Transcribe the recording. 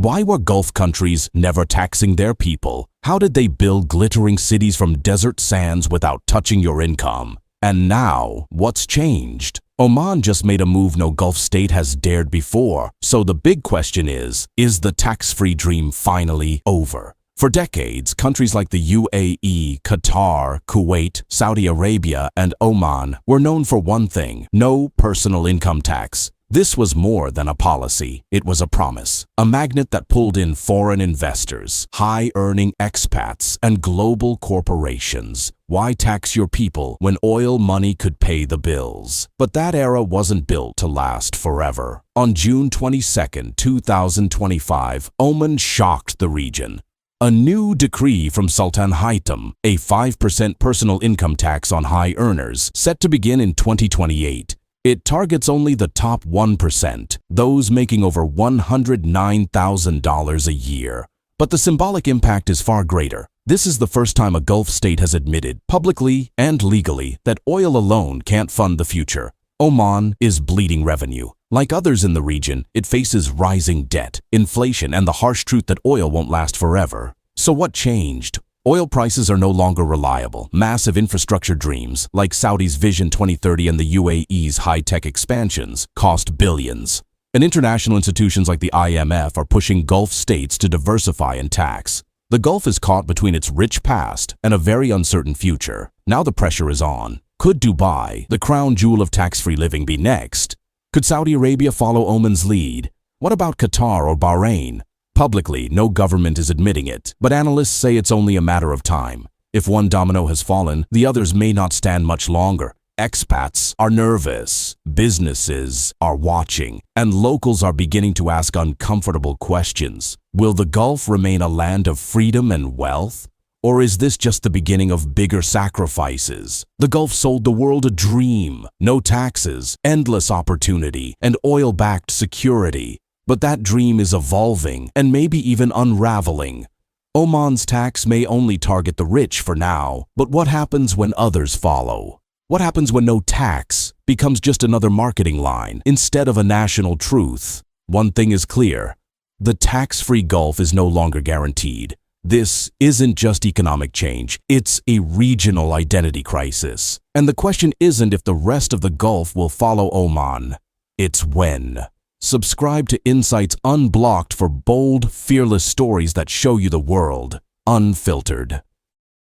Why were Gulf countries never taxing their people? How did they build glittering cities from desert sands without touching your income? And now, what's changed? Oman just made a move no Gulf state has dared before. So the big question is the tax-free dream finally over? For decades, countries like the UAE, Qatar, Kuwait, Saudi Arabia, and Oman were known for one thing: no personal income tax. This was more than a policy. It was a promise, a magnet that pulled in foreign investors, high-earning expats, and global corporations. Why tax your people when oil money could pay the bills? But that era wasn't built to last forever. On June 22, 2025, Oman shocked the region. A new decree from Sultan Haitham, a 5% personal income tax on high earners, set to begin in 2028. It targets only the top 1%, those making over $109,000 a year. But the symbolic impact is far greater. This is the first time a Gulf state has admitted, publicly and legally, that oil alone can't fund the future. Oman is bleeding revenue. Like others in the region, it faces rising debt, inflation, and the harsh truth that oil won't last forever. So what changed? Oil prices are no longer reliable. Massive infrastructure dreams, like Saudi's Vision 2030 and the UAE's high-tech expansions, cost billions. And international institutions like the IMF are pushing Gulf states to diversify and tax. The Gulf is caught between its rich past and a very uncertain future. Now the pressure is on. Could Dubai, the crown jewel of tax-free living, be next? Could Saudi Arabia follow Oman's lead? What about Qatar or Bahrain? Publicly, no government is admitting it, but analysts say it's only a matter of time. If one domino has fallen, the others may not stand much longer. Expats are nervous, businesses are watching, and locals are beginning to ask uncomfortable questions. Will the Gulf remain a land of freedom and wealth? Or is this just the beginning of bigger sacrifices? The Gulf sold the world a dream: no taxes, endless opportunity, and oil-backed security. But that dream is evolving and maybe even unraveling. Oman's tax may only target the rich for now, but what happens when others follow? What happens when no tax becomes just another marketing line instead of a national truth? One thing is clear: the tax-free Gulf is no longer guaranteed. This isn't just economic change, it's a regional identity crisis. And the question isn't if the rest of the Gulf will follow Oman, it's when. Subscribe to Insights Unblocked for bold, fearless stories that show you the world unfiltered.